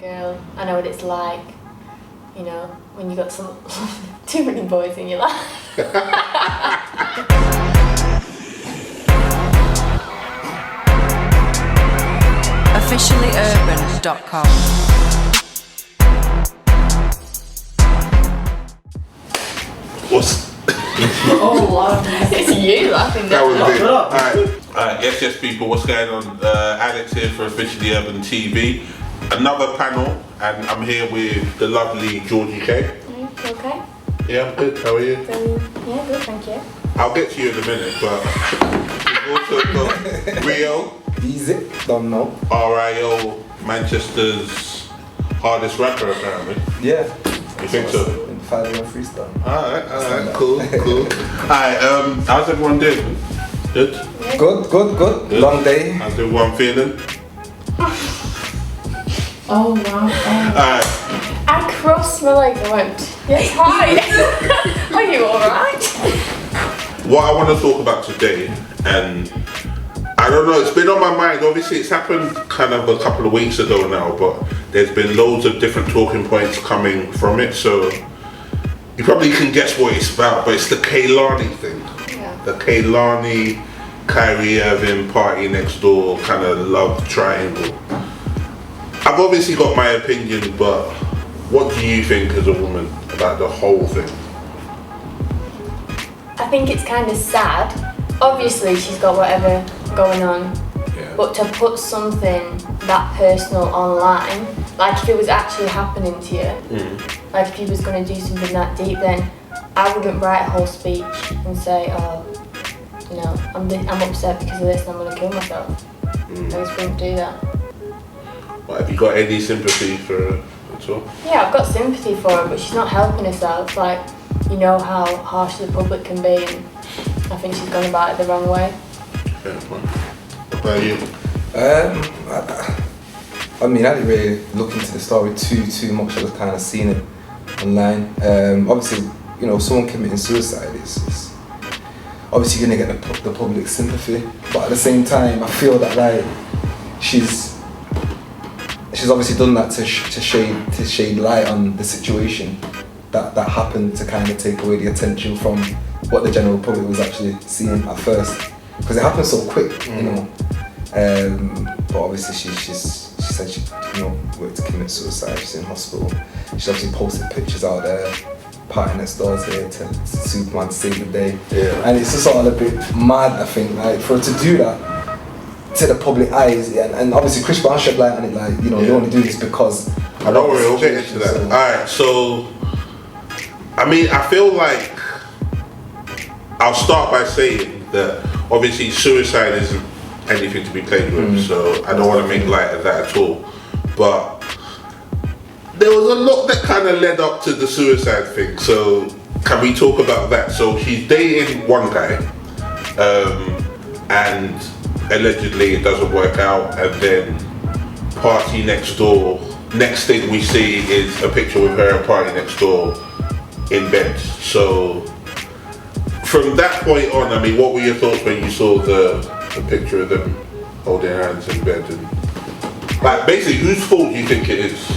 girl. I know what it's like, you know, when you got some too many boys in your life. Officiallyurban.com. What's Oh wow, it's you laughing that was there. it. Alright, yes, people, what's going on? Alex here for Officially Urban TV. Another panel, and I'm here with the lovely Georgie K. You okay? Yeah, I'm good. How are you? Yeah, good, thank you. I'll get to you in a minute, but we've also got Rio, Easy, don't know. RIO, Manchester's hardest rapper apparently. Yeah. You think so? In 5-1 freestyle. Alright, cool. Alright, how's everyone doing? Good? Yeah. Good. Long day. How's everyone feeling? Oh wow. Alright, I crossed my legs and went, yes, hi. Are you alright? what I want to talk about today, and I don't know, it's been on my mind. Obviously, it's happened kind of a couple of weeks ago now, but there's been loads of different talking points coming from it, so you probably can guess what it's about, but it's the Kehlani thing. Yeah. The Kehlani, Kyrie Irving, PartyNextDoor kind of love triangle. I've obviously got my opinion, but what do you think as a woman about the whole thing? I think it's kind of sad. Obviously, she's got whatever going on, Yeah. but to put something that personal online, like if it was actually happening to you, like if he was going to do something that deep, then I wouldn't write a whole speech and say, oh, you know, I'm upset because of this and I'm going to kill myself. I just wouldn't do that. But have you got any sympathy for her at all? Yeah, I've got sympathy for her, but she's not helping herself. Like, you know how harsh the public can be, and I think she's gone about it the wrong way. Fair point. What about you? I mean, I didn't really look into the story too much. I was kind of seeing it online. Obviously, you know, someone committing suicide is obviously gonna get the public sympathy, but at the same time, I feel that like she's obviously done that to shade light on the situation that happened, to kind of take away the attention from what the general public was actually seeing at first, because it happened so quick, you know. But obviously she said she, you know, went to commit suicide. She's in hospital. She obviously posted pictures out there. PartyNextDoor's there to Superman to save the day. Yeah. And it's just all a bit mad, I think, like for her to do that to the public eyes, and obviously Chris Brown shed light on it, like, you know, you only do this because I don't worry, we'll get into that. Alright, so I mean, I feel like I'll start by saying that obviously suicide isn't anything to be played with, so I don't want to make light of that at all. But there was a lot that kind of led up to the suicide thing, so can we talk about that? So she's dating one guy, and allegedly it doesn't work out, and then PartyNextDoor, next thing we see is a picture with her and PartyNextDoor in bed. So from that point on, I mean, what were your thoughts when you saw the picture of them holding hands in bed? And like, basically, whose fault do you think it is?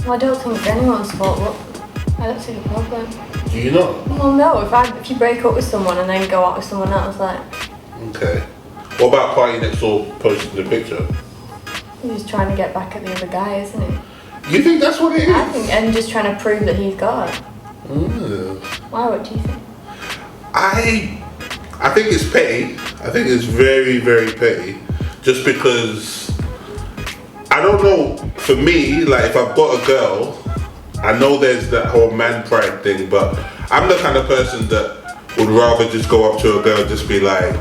Well, I don't think it's anyone's fault, but I don't see the problem. Do you not? Well, no, if you break up with someone and then go out with someone else, like, Okay. What about PartyNextDoor posting the picture? he's just trying to get back at the other guy, isn't he? You think that's what it is? I think, and just trying to prove that he's God. Why? What do you think? I think it's petty. I think it's very, very petty. Just because, I don't know, for me, like if I've got a girl, I know there's that whole man pride thing, but I'm the kind of person that would rather just go up to a girl and just be like,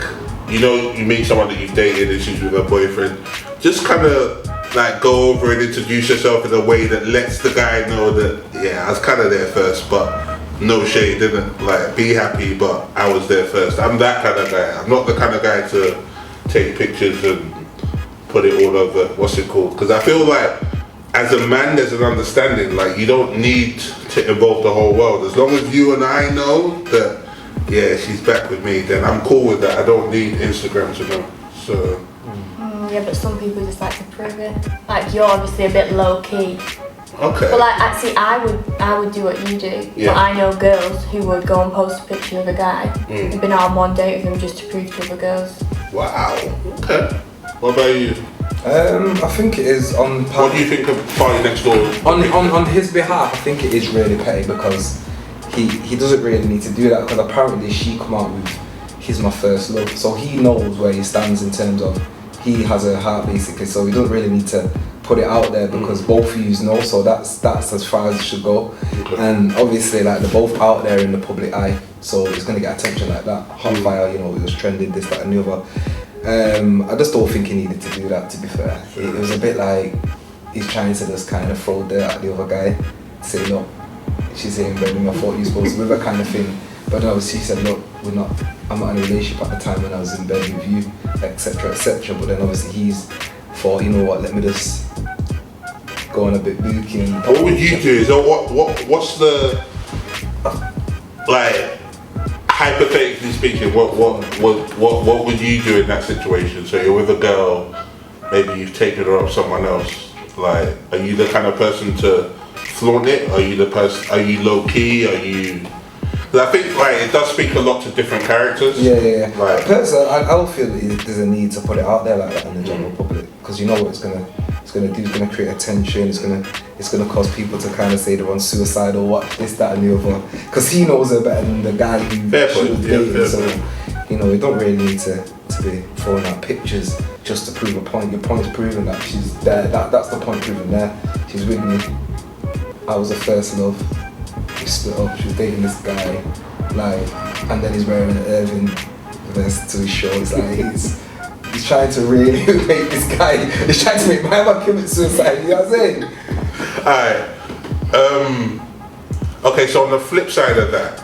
you know, you meet someone that you've dated and she's with her boyfriend, just kind of like go over and introduce yourself in a way that lets the guy know that, yeah, I was kind of there first, but no shade, didn't like be happy, but I was there first. I'm that kind of guy. I'm not the kind of guy to take pictures and put it all over, what's it called? Because I feel like as a man there's an understanding, like you don't need to involve the whole world. As long as you and I know that, yeah, she's back with me, then I'm cool with that. I don't need Instagram to know. So Yeah, but some people just like to prove it. Like, you're obviously a bit low key. Okay. But like, actually, I would do what you do. Yeah. But I know girls who would go and post a picture of a guy who've been out on one date with him just to prove to other girls. Wow. Okay. What about you? I think it is on. What do you think of PartyNextDoor? On his behalf, I think it is really petty because he doesn't really need to do that because apparently she come out with "He's my first love," so he knows where he stands in terms of he has a heart basically, so he doesn't really need to put it out there because both of you know, so that's as far as it should go. Okay. And obviously like they're both out there in the public eye, so it's gonna get attention like that. Hot fire, you know, it was trending, this, that and the other. I just don't think he needed to do that, to be fair. It was a bit like he's trying to just kind of throw dirt at the other guy, say look, she's saying Brendan, I thought you were supposed to be that kind of thing. But then obviously he said, look, I'm not in a relationship at the time when I was in bed with you, etc, etc. But then obviously he's thought, you know what, let me just go on a bit booky and... What would you do? So what's the, like, hypothetically speaking, what would you do in that situation? So you're with a girl, maybe you've taken her off someone else. Like, are you the kind of person to flaunt it? Are you the person? Are you low key? Are you? Because I think like it does speak a lot to different characters. Yeah. Like, personally, I don't feel that there's a need to put it out there like that in the general public because you know what it's gonna do. It's gonna create attention. It's gonna cause people to kind of say they're on suicide or what this, that, and the other. Because he knows her better than the guy who she was dating. So you know, you don't really need to be throwing out pictures just to prove a point. Your point is proving that she's there. That's the point proven there. She's with me. I was her first love. We split up. She was dating this guy, like, and then he's wearing an Irving vest to his shorts. Like he's trying to really make this guy. He's trying to make my man commit suicide. You know what I'm saying? Alright. Okay, so on the flip side of that,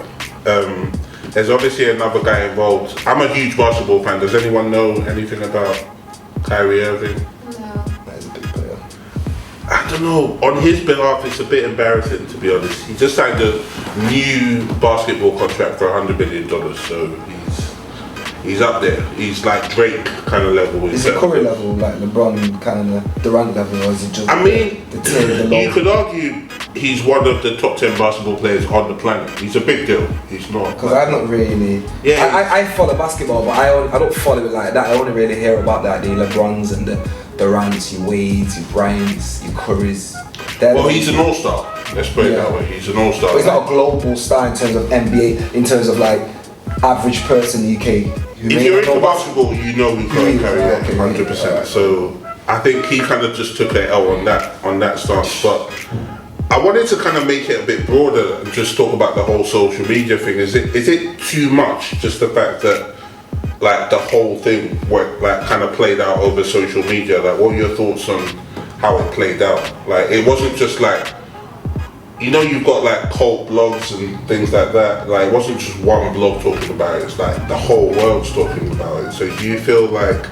there's obviously another guy involved. I'm a huge basketball fan. Does anyone know anything about Kyrie Irving? No. That is a big player. I don't know. On his behalf, it's a bit embarrassing to be honest. He just signed a new basketball contract for $100 million, so he's up there. He's like Drake kind of level. Is it Curry level, like LeBron kind of Durant level, or is it just? I mean, the you could argue he's one of the top 10 basketball players on the planet. He's a big deal. He's not. Because I'm not really. Yeah. I follow basketball, but I don't follow it like that. I only really hear about that the LeBrons and the Durants, your Wades, your Bryants, your Currys. Well, he's an all-star. Let's put it that way. He's an all-star. But he's not a global star in terms of NBA, in terms of like average person in the UK. If you're into basketball, you know who Kyrie 100%. So I think he kind of just took an L on that stance. But I wanted to kind of make it a bit broader and just talk about the whole social media thing. Is it too much? Just the fact that like the whole thing like kind of played out over social media. Like, what are your thoughts on how it played out? Like, it wasn't just like, you know, you've got like cult blogs and things like that. Like, it wasn't just one blog talking about it. It's like the whole world's talking about it. So do you feel like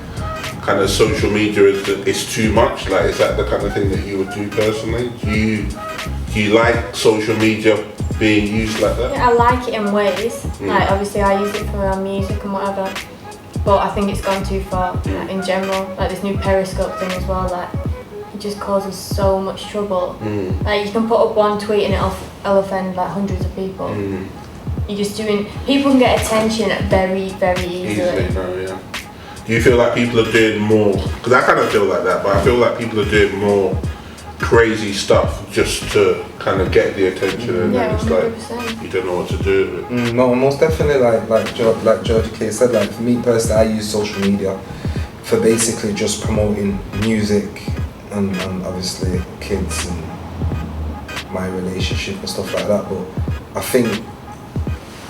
kind of social media is too much? Like, is that the kind of thing that you would do personally? Do you like social media being used like that? Yeah, I like it in ways. Like, obviously I use it for our music and whatever, but I think it's gone too far, like, in general. Like this new Periscope thing as well, like, it just causes so much trouble. Like, you can put up one tweet and it'll offend like hundreds of people. You're just people can get attention very, very easily. Yeah. Do you feel like people are doing more, because I kind of feel like that, but I feel like people are doing more crazy stuff just to kind of get the attention, and then it's 100%. Like you don't know what to do with it. No, most definitely, like Georgie K said, like for me personally, I use social media for basically just promoting music and obviously kids and my relationship and stuff like that. But I think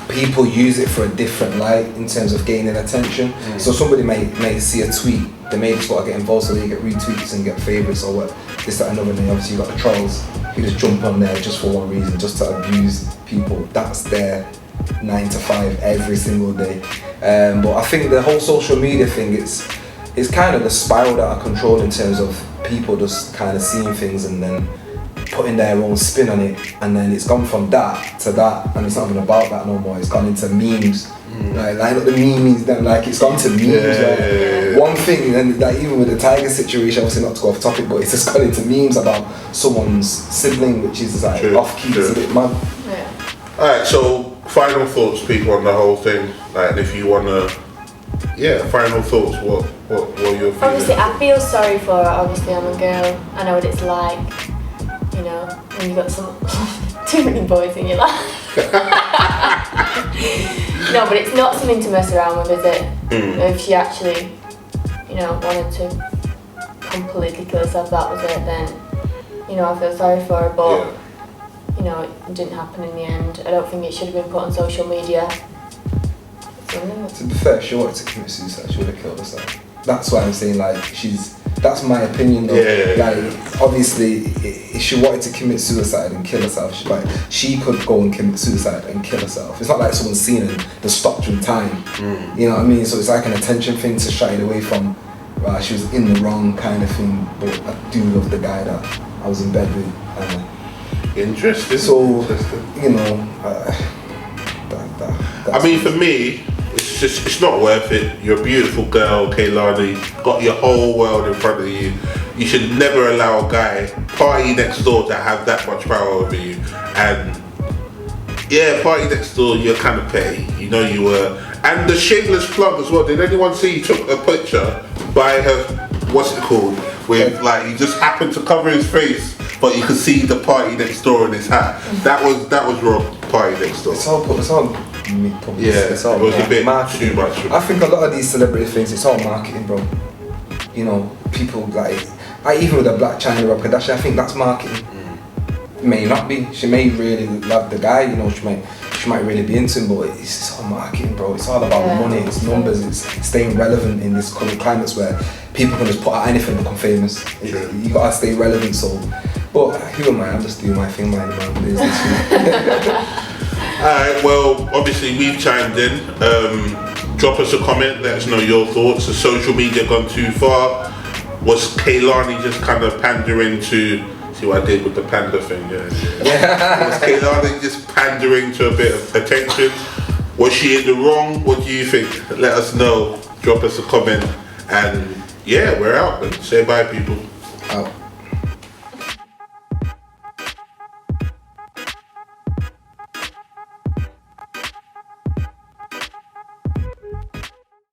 people use it for a different light in terms of gaining attention. So somebody may see a tweet, they may just want to get involved, so they get retweets and get favourites or what, this, that, and another. And then obviously you got the trolls who just jump on there just for one reason, just to abuse people. That's their 9 to 5 every single day. But I think the whole social media thing, it's kind of the spiraled out of control in terms of people just kind of seeing things and then putting their own spin on it, and then it's gone from that to that, and it's not even about that no more. It's gone into memes. Like the memes, then like it's gone to memes. One thing, and like even with the Tiger situation, obviously not to go off topic, but it's just gone into memes about someone's sibling, which is like off key. It's a bit mad. Yeah. Alright, so final thoughts, people, on the whole thing. Like, if you wanna, final thoughts. What are your feelings? Obviously, I feel sorry for her. Obviously, I'm a girl. I know what it's like. You know, when you got some too many boys in your life. No, but it's not something to mess around with, is it? If she actually, wanted to completely kill herself, that was it, then, I feel sorry for her, but, it didn't happen in the end. I don't think it should have been put on social media. To be fair, she wanted to commit suicide, she would have killed herself. That's why I'm saying, like, that's my opinion though. Like, obviously, if she wanted to commit suicide and kill herself, she could go and commit suicide and kill herself. It's not like someone's seen her and stopped her in time. You know what I mean? So it's like an attention thing to shy it away from, she was in the wrong kind of thing, but I do love the guy that I was in bed with. Interesting. So, I mean, for me, it's not worth it. You're a beautiful girl, Kehlani. Got your whole world in front of you. You should never allow a guy, PartyNextDoor, to have that much power over you. And PartyNextDoor, you're kind of petty. You know you were. And the shameless plug as well. Did anyone see he took a picture by her, what's it called? With like, he just happened to cover his face, but you could see the PartyNextDoor in his hat. That was wrong, PartyNextDoor. It's all it was a bit marketing. Too much. I think a lot of these celebrity things, it's all marketing, bro. People like, even with a Black China Rob Kardashian, I think that's marketing. May not be. She may really love the guy, she might really be into him, but it's all marketing, bro. It's all about money, it's numbers, it's staying relevant in this current climates where people can just put out anything and become famous. You gotta stay relevant, so. But who am I? I'm just doing my thing, man. Alright, well, obviously we've chimed in. Drop us a comment, let us know your thoughts. Has social media gone too far? Was Kehlani just kind of pandering to, see what I did with the panda thing, Was Kehlani just pandering to a bit of attention? Was she in the wrong? What do you think? Let us know. Drop us a comment. And we're out. Say bye, people. Out.